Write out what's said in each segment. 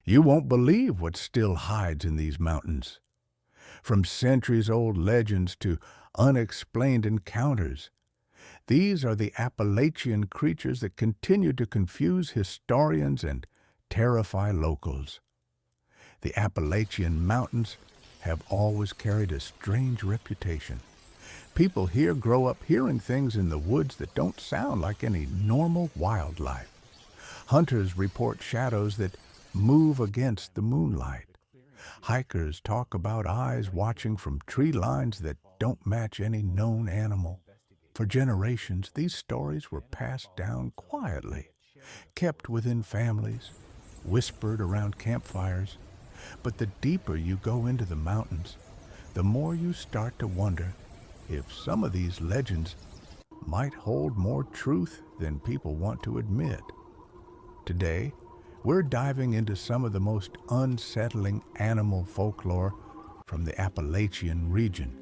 You won't believe what still hides in these mountains. From centuries-old legends to unexplained encounters, these are the Appalachian creatures that continue to confuse historians and terrify locals. The Appalachian Mountains have always carried a strange reputation. People here grow up hearing things in the woods that don't sound like any normal wildlife. Hunters report shadows that move against the moonlight. Hikers talk about eyes watching from tree lines that don't match any known animal. For generations, these stories were passed down quietly, kept within families, whispered around campfires. But the deeper you go into the mountains, the more you start to wonder if some of these legends might hold more truth than people want to admit. Today, we're diving into some of the most unsettling animal folklore from the Appalachian region.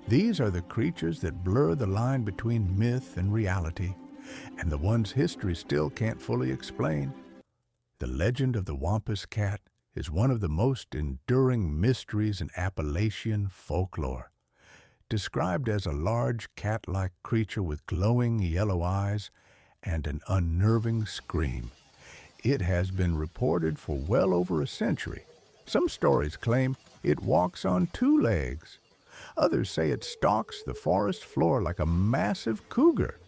These are the creatures that blur the line between myth and reality, and the ones history still can't fully explain. The legend of the Wampus Cat is one of the most enduring mysteries in Appalachian folklore. Described as a large cat-like creature with glowing yellow eyes and an unnerving scream, it has been reported for well over a century. Some stories claim it walks on two legs. Others say it stalks the forest floor like a massive cougar.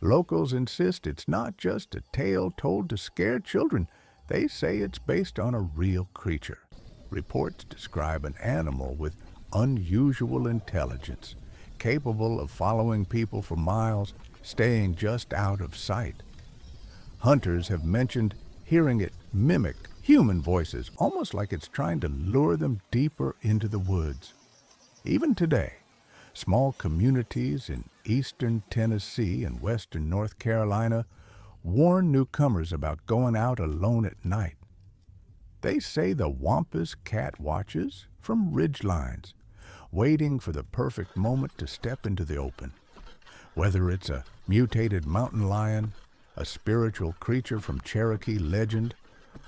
Locals insist it's not just a tale told to scare children. They say it's based on a real creature. Reports describe an animal with unusual intelligence, capable of following people for miles, staying just out of sight. Hunters have mentioned hearing it mimic human voices, almost like it's trying to lure them deeper into the woods. Even today, small communities in eastern Tennessee and western North Carolina warn newcomers about going out alone at night. They say the Wampus Cat watches from ridgelines, waiting for the perfect moment to step into the open. Whether it's a mutated mountain lion, a spiritual creature from Cherokee legend,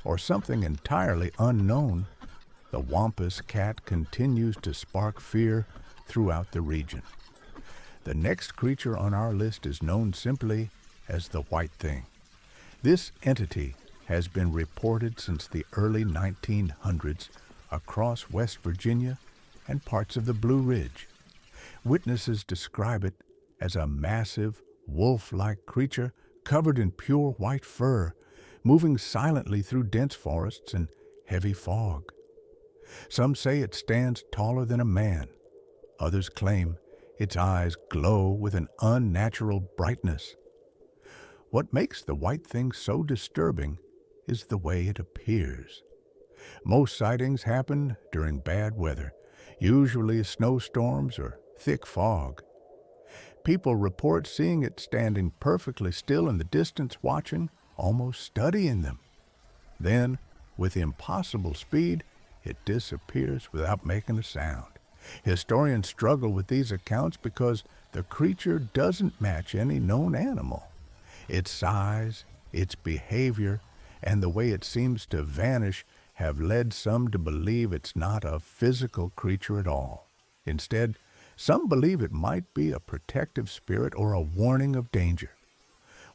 or something entirely unknown, the Wampus Cat continues to spark fear throughout the region. The next creature on our list is known simply as the White Thing. This entity has been reported since the early 1900s across West Virginia and parts of the Blue Ridge. Witnesses describe it as a massive, wolf-like creature covered in pure white fur, moving silently through dense forests and heavy fog. Some say it stands taller than a man. Others claim its eyes glow with an unnatural brightness. What makes the White Thing so disturbing is the way it appears. Most sightings happen during bad weather, usually snowstorms or thick fog. People report seeing it standing perfectly still in the distance, watching, almost studying them. Then, with impossible speed, it disappears without making a sound. Historians struggle with these accounts because the creature doesn't match any known animal. Its size, its behavior, and the way it seems to vanish have led some to believe it's not a physical creature at all. Instead, some believe it might be a protective spirit or a warning of danger.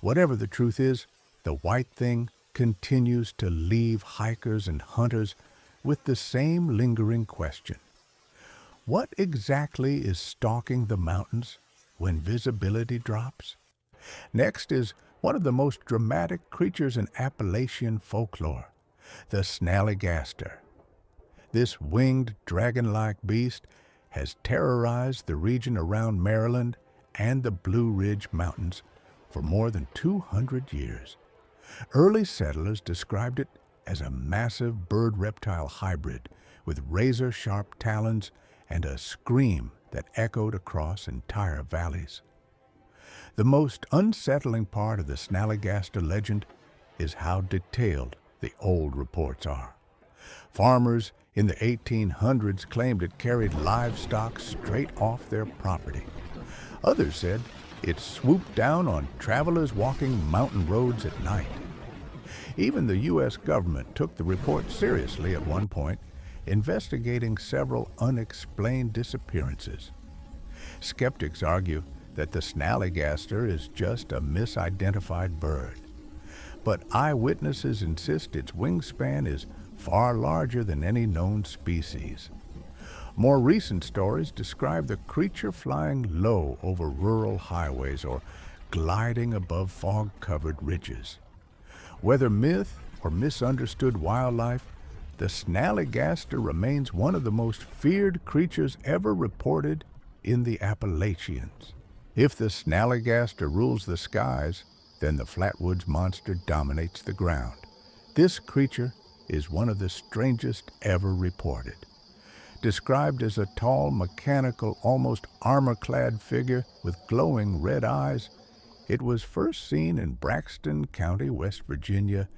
Whatever the truth is, the White Thing continues to leave hikers and hunters with the same lingering question. What exactly is stalking the mountains when visibility drops? Next is one of the most dramatic creatures in Appalachian folklore, the snallygaster. This winged, dragon-like beast has terrorized the region around Maryland and the Blue Ridge Mountains for more than 200 years. Early settlers described it as a massive bird-reptile hybrid with razor-sharp talons and a scream that echoed across entire valleys. The most unsettling part of the snallygaster legend is how detailed the old reports are. Farmers in the 1800s claimed it carried livestock straight off their property. Others said it swooped down on travelers walking mountain roads at night. Even the U.S. government took the report seriously at one point, investigating several unexplained disappearances. Skeptics argue that the snallygaster is just a misidentified bird, but eyewitnesses insist its wingspan is far larger than any known species. More recent stories describe the creature flying low over rural highways or gliding above fog-covered ridges. Whether myth or misunderstood wildlife, the snallygaster remains one of the most feared creatures ever reported in the Appalachians. If the snallygaster rules the skies, then the flatwoods monster dominates the ground. This creature is one of the strangest ever reported. Described as a tall, mechanical, almost armor-clad figure with glowing red eyes, it was first seen in Braxton County, West Virginia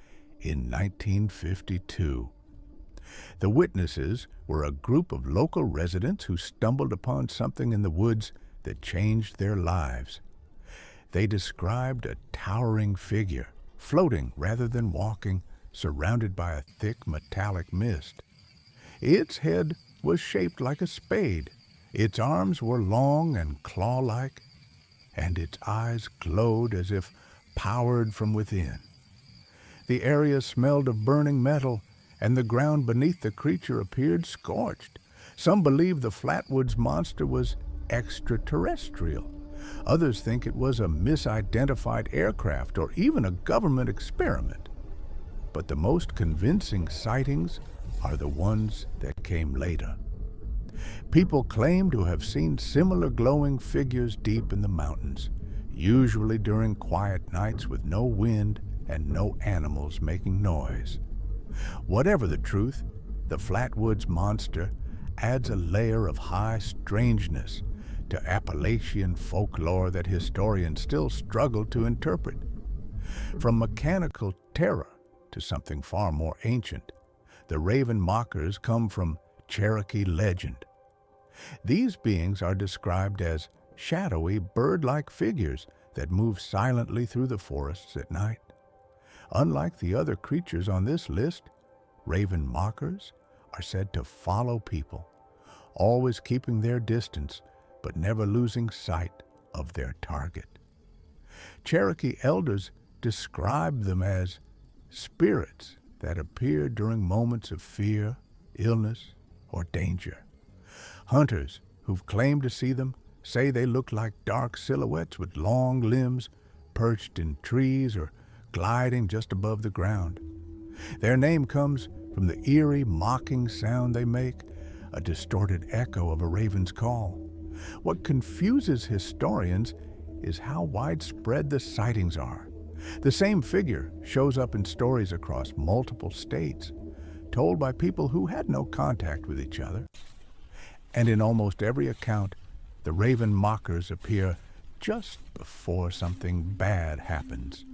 in 1952. The witnesses were a group of local residents who stumbled upon something in the woods that changed their lives. They described a towering figure, floating rather than walking, surrounded by a thick metallic mist. Its head was shaped like a spade, its arms were long and claw-like, and its eyes glowed as if powered from within. The area smelled of burning metal, and the ground beneath the creature appeared scorched. Some believe the Flatwoods monster was extraterrestrial. Others think it was a misidentified aircraft or even a government experiment. But the most convincing sightings are the ones that came later. People claim to have seen similar glowing figures deep in the mountains, usually during quiet nights with no wind and no animals making noise. Whatever the truth, the Flatwoods monster adds a layer of high strangeness to Appalachian folklore that historians still struggle to interpret. From mechanical terror to something far more ancient, the Raven Mockers come from Cherokee legend. These beings are described as shadowy, bird-like figures that move silently through the forests at night. Unlike the other creatures on this list, Raven Mockers are said to follow people, always keeping their distance but never losing sight of their target. Cherokee elders describe them as spirits that appear during moments of fear, illness, or danger. Hunters who've claimed to see them say they look like dark silhouettes with long limbs, perched in trees or gliding just above the ground. Their name comes from the eerie, mocking sound they make, a distorted echo of a raven's call. What confuses historians is how widespread the sightings are. The same figure shows up in stories across multiple states, told by people who had no contact with each other. And in almost every account, the Raven Mockers appear just before something bad happens.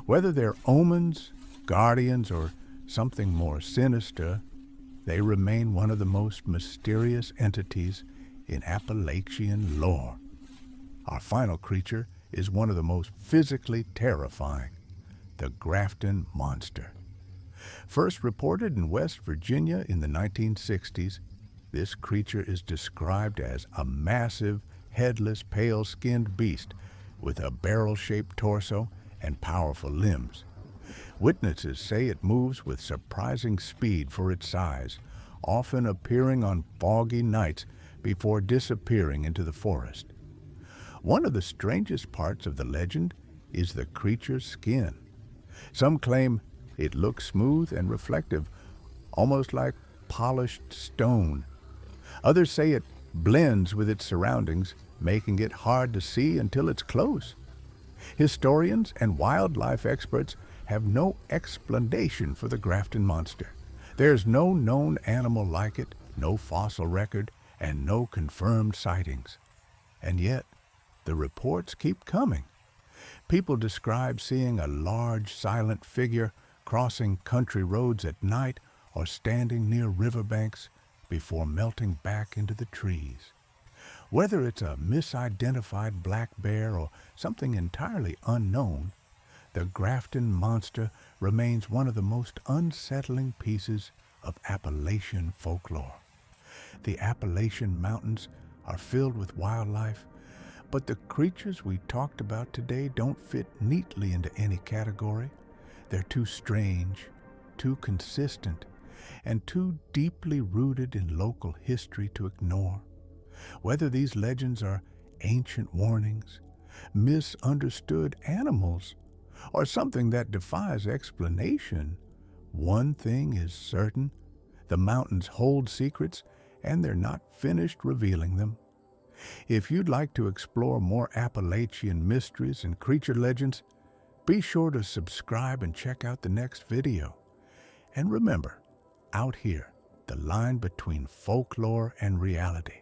Whether they're omens, guardians, or something more sinister, they remain one of the most mysterious entities in Appalachian lore. Our final creature is one of the most physically terrifying, the Grafton Monster. First reported in West Virginia in the 1960s, this creature is described as a massive, headless, pale-skinned beast with a barrel-shaped torso and powerful limbs. Witnesses say it moves with surprising speed for its size, often appearing on foggy nights before disappearing into the forest. One of the strangest parts of the legend is the creature's skin. Some claim it looks smooth and reflective, almost like polished stone. Others say it blends with its surroundings, making it hard to see until it's close. Historians and wildlife experts have no explanation for the Grafton Monster. There's no known animal like it, no fossil record, and no confirmed sightings. And yet, the reports keep coming. People describe seeing a large, silent figure crossing country roads at night or standing near riverbanks before melting back into the trees. Whether it's a misidentified black bear or something entirely unknown, the Grafton Monster remains one of the most unsettling pieces of Appalachian folklore. The Appalachian Mountains are filled with wildlife, but the creatures we talked about today don't fit neatly into any category. They're too strange, too consistent, and too deeply rooted in local history to ignore. Whether these legends are ancient warnings, misunderstood animals, or something that defies explanation, one thing is certain: the mountains hold secrets, and they're not finished revealing them. If you'd like to explore more Appalachian mysteries and creature legends, be sure to subscribe and check out the next video. And remember, out here, the line between folklore and reality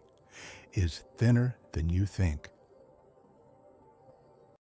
is thinner than you think.